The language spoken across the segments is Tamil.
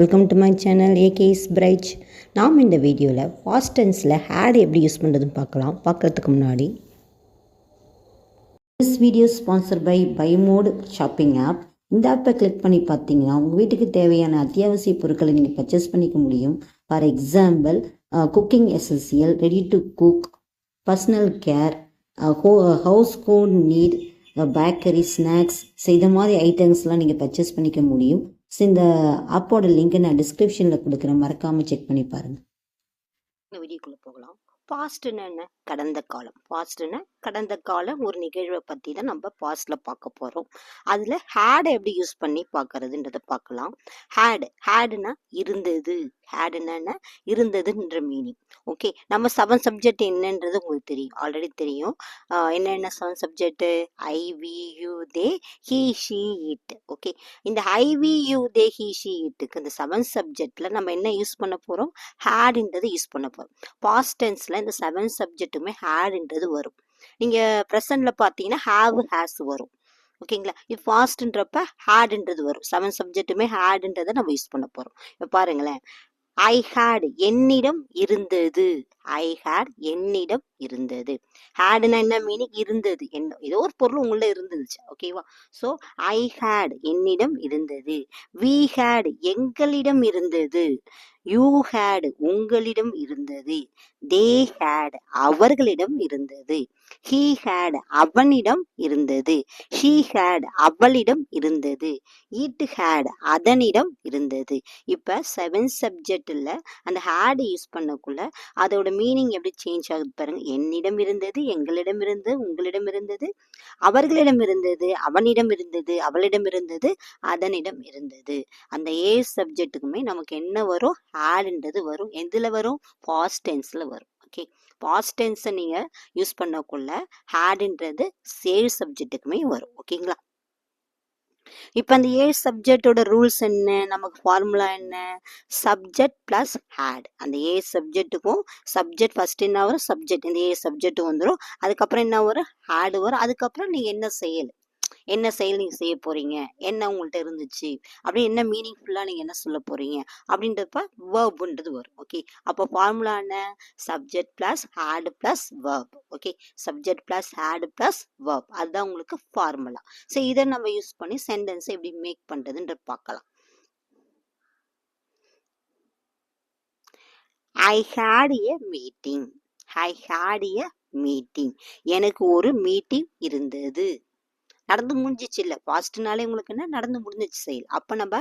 Welcome to my channel AK's bright. நாம் இந்த வீடியோவில் பாஸ்ட் டென்ஸில் ஹேட் எப்படி யூஸ் பண்ணுறதுன்னு பார்க்குறதுக்கு முன்னாடி this video sponsor by mod shopping app. இந்த ஆப்பை கிளிக் பண்ணி பார்த்தீங்கன்னா உங்கள் வீட்டுக்கு தேவையான அத்தியாவசிய பொருட்களை நீங்கள் பர்ச்சேஸ் பண்ணிக்க முடியும். For example cooking essential, ready to cook, personal care, household need, bakery, snacks, இதை மாதிரி ஐட்டம்ஸ்லாம் நீங்கள் பர்ச்சேஸ் பண்ணிக்க முடியும். ஸோ இந்த ஆப்போட லிங்க்கை நான் டிஸ்கிரிப்ஷனில் கொடுக்குறேன், மறக்காமல் செக் பண்ணி பாருங்கள். இந்த வீடியோக்குள்ளே போகலாம். பாஸ்ட்னா என்ன? கடந்த காலம். பாஸ்ட்னா கடந்த காலம் ஒரு நிகழ்வை பற்றி தான் நம்ம பாஸ்டில் பார்க்க போகிறோம். அதில் ஹேடை எப்படி யூஸ் பண்ணி பார்க்கறதுன்றதை பார்க்கலாம். ஹேடுனா இருந்தது. ஹேடுனா இருந்ததுன்ற மீனிங். ஓகே, நம்ம 7 சப்ஜெக்ட் என்னன்றது உங்களுக்கு தெரியும், ஆல்ரெடி தெரியும். என்னென்ன 7 subject? I, we, you, they, he, she, it. Okay, இந்த I, we, you, they, he, she, இட்டுக்கு இந்த 7 சப்ஜெக்டில் நம்ம என்ன யூஸ் பண்ண போகிறோம்? ஹேடுன்றது யூஸ் பண்ண போகிறோம். பாஸ்ட் டென்ஸில் இந்த 7 சப்ஜெக்ட்டுமே ஹேடுன்றது வரும். நீங்கள் ப்ரெசன்ட்ல பார்த்தீங்கன்னா ஹாவ், ஹேஸ் வரும். ஓகேங்களா? இது ஃபாஸ்ட்ன்றப்ப ஹேடுன்றது வரும். 7 சப்ஜெக்ட்டுமே ஹேடுன்றதை நம்ம யூஸ் பண்ண போகிறோம். இப்போ பாருங்களேன், ஐ ஹேட் என்னிடம் இருந்தது. ஐ ஹேட் என்னிடம் இருந்தது. ஹேடுனா என்ன மீனிங்? இருந்தது. என்ன ஏதோ ஒரு பொருள் உங்கள்ட்ட இருந்துச்சு. ஓகேவா? ஸோ ஐ ஹேட் என்னிடம் இருந்தது. வி ஹேட் எங்களிடம் இருந்தது. யூ ஹேட் உங்களிடம் இருந்தது. தே ஹேட் அவர்களிடம் இருந்தது. ஹீ ஹேட் அவனிடம் இருந்தது. ஷீ ஹேட் அவளிடம் இருந்தது. இட் ஹேட் அதனிடம் இருந்தது. இப்போ 7 சப்ஜெக்டில் அந்த ஹேட் யூஸ் பண்ணக்குள்ள அதோட மீனிங் எப்படி சேஞ்ச் ஆகுது பாருங்க. என்னிடம் இருந்தது, எங்களிடம் இருந்தது, உங்களிடம் இருந்தது, அவர்களிடம் இருந்தது, அவனிடம் இருந்தது, அவளிடம் இருந்தது, அதனிடம் இருந்தது. அந்த ஏ சப்ஜெக்ட்டுக்குமே நமக்கு என்ன வரும்? ஹேடுன்றது வரும். எதில் வரும்? பாஸ்ட் டென்ஸில் வரும். ஓகே, பாஸ்ட் டென்ஸை நீங்கள் யூஸ் பண்ணக்குள்ள ஹேடுன்றது 7 சப்ஜெக்ட்டுக்குமே வரும். ஓகேங்களா? இப்போ அந்த 7 சப்ஜெக்டோட ரூல்ஸ் என்ன? நமக்கு ஃபார்முலா என்ன? Subject plus had. அந்த 7 சப்ஜெக்ட்டுக்கும் சப்ஜெக்ட் ஃபர்ஸ்ட் என்ன வரும்? சப்ஜெக்ட். இந்த 7 சப்ஜெக்ட் வந்துடும். அதுக்கப்புறம் என்ன வரும்? ஹேடு வரும். அதுக்கப்புறம் நீங்கள் என்ன செயல் நீங்கள் செய்ய போறீங்க, என்ன உங்கள்கிட்ட இருந்துச்சு, அப்படி என்ன மீனிங்ஃபுல்லாக நீங்கள் என்ன சொல்ல போறீங்க அப்படின்றப்ப வேர்புன்றது வரும். ஓகே, அப்போ ஃபார்முலா என்ன? Subject plus had plus verb. Okay, subject plus had plus verb, அதுதான் உங்களுக்கு ஃபார்முலா. ஸோ இதை நம்ம யூஸ் பண்ணி சென்டென்ஸை எப்படி மேக் பண்ணுறதுன்ற பார்க்கலாம். I had a meeting. I had a meeting. எனக்கு ஒரு மீட்டிங் இருந்தது. நடந்து முடிஞ்சிச்சு. இல்லை, பாஸ்ட்னாலே உங்களுக்கு என்ன? நடந்து முடிஞ்சிச்சு செயல். அப்போ நம்ம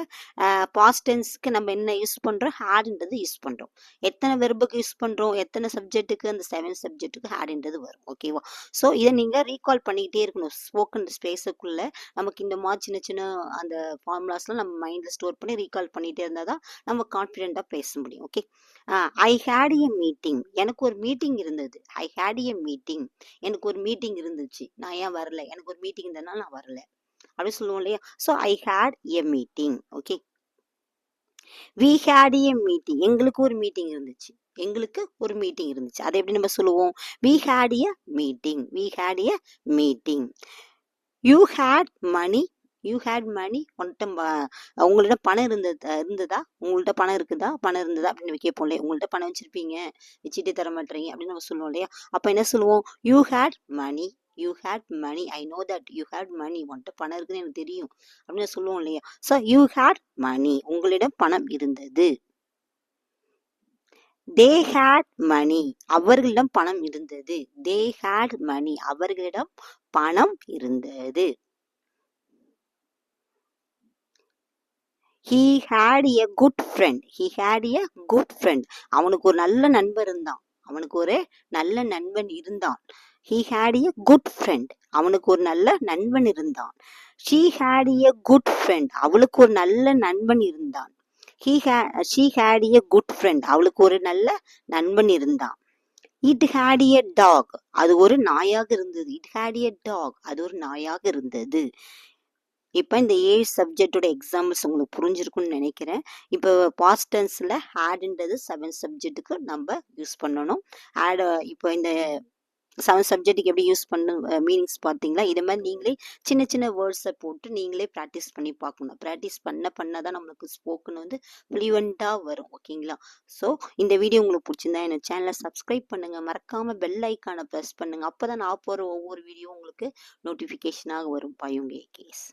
பாஸ்ட் டென்ஸ்க்கு நம்ம என்ன யூஸ் பண்ணுறோம்? ஹேடுன்றது யூஸ் பண்ணுறோம். எத்தனை வெர்புக்கு யூஸ் பண்ணுறோம்? எத்தனை சப்ஜெக்ட்டுக்கு? அந்த 7 சப்ஜெக்ட்டுக்கு ஹேடுன்றது வரும். ஓகேவா? ஸோ இதை நீங்கள் ரீகால் பண்ணிக்கிட்டே இருக்கணும். ஸ்போக்கன் ஸ்பேஸுக்குள்ளே நமக்கு இந்த மாதிரி சின்ன சின்ன அந்த ஃபார்முலாஸ்லாம் நம்ம மைண்டில் ஸ்டோர் பண்ணி ரீகால் பண்ணிகிட்டே இருந்தால் தான் நம்ம கான்ஃபிடென்ட்டாக பேச முடியும். Okay, I had a meeting. எனக்கு ஒரு மீட்டிங் இருந்தது. I had a meeting. எனக்கு ஒரு மீட்டிங் இருந்துச்சு. நான் ஏன் வரல? எனக்கு ஒரு மீட்டிங் இருந்ததுனால நான் வரல அப்படி சொல்லுவோம் இல்லையா? So I had a meeting. Okay, we had a meeting. எங்களுக்கு ஒரு மீட்டிங் இருந்துச்சு. எங்களுக்கு ஒரு மீட்டிங் இருந்துச்சு. அதை எப்படி நம்ம சொல்லுவோம்? We had a meeting. We had a meeting. You had money. You had money. உங்கள்ட்ட பணம் இருந்ததா? உங்கள்ட்ட பணம் இருக்குதா? பணம் இருந்ததா அப்படின்னு கேட்போம் இல்லையா? உங்கள்ட்ட பணம் வச்சிருப்பீங்க, வச்சுட்டு தர மாட்டீங்க அப்படின்னு நம்ம சொல்லுவோம் இல்லையா? அப்போ என்ன சொல்லுவோம்? You had money. You had money. I know that you had money. உன்கிட்ட பணம் இருக்குன்னு எனக்கு தெரியும் அப்படின்னு சொல்லுவோம் இல்லையா? So you had money. உங்களிடம் பணம் இருந்தது. They had money. அவர்களிடம் பணம் இருந்தது. They had money. அவர்களிடம் பணம் இருந்தது. He had a good friend. He had a good friend. அவனுக்கு ஒரு நல்ல நண்பர் இருந்தான். அவனுக்கு ஒரு நல்ல நண்பன் இருந்தான். He had a good friend. அவனுக்கு ஒரு நல்ல நண்பன் இருந்தான். She had a good friend. அவளுக்கு ஒரு நல்ல நண்பன் இருந்தான். She had a good friend. அவளுக்கு ஒரு நல்ல நண்பன் இருந்தான். It had a dog. அது ஒரு நாயாக இருந்தது. It had a dog. அது ஒரு நாயாக இருந்தது. இப்போ இந்த 7 சப்ஜெக்டோட எக்ஸாம்பிள்ஸ் உங்களுக்கு புரிஞ்சிருக்கும்னு நினைக்கிறேன். இப்போ பாஸ்ட் டென்ஸில் ஹேடுன்றது 7 சப்ஜெக்ட்டுக்கு நம்ம யூஸ் பண்ணணும். இப்போ இந்த 7 சப்ஜெக்ட்டுக்கு எப்படி யூஸ் பண்ண மீனிங்ஸ் பார்த்தீங்களா? இது மாதிரி நீங்களே சின்ன சின்ன வேர்ட்ஸை போட்டு நீங்களே ப்ராக்டிஸ் பண்ணி பார்க்கணும். ப்ராக்டிஸ் பண்ண தான் நம்மளுக்கு ஸ்போக்கன் வந்து ஃப்ளூவெண்ட்டாக வரும். ஓகேங்களா? ஸோ இந்த வீடியோ உங்களுக்கு பிடிச்சிருந்தா என்னோட சேனலை சப்ஸ்கிரைப் பண்ணுங்கள். மறக்காமல் பெல் ஐக்கானை ப்ரெஸ் பண்ணுங்கள். அப்போ தான் நான் போகிற ஒவ்வொரு வீடியோ உங்களுக்கு நோட்டிஃபிகேஷனாக வரும். பையுங்கே கேஸ்.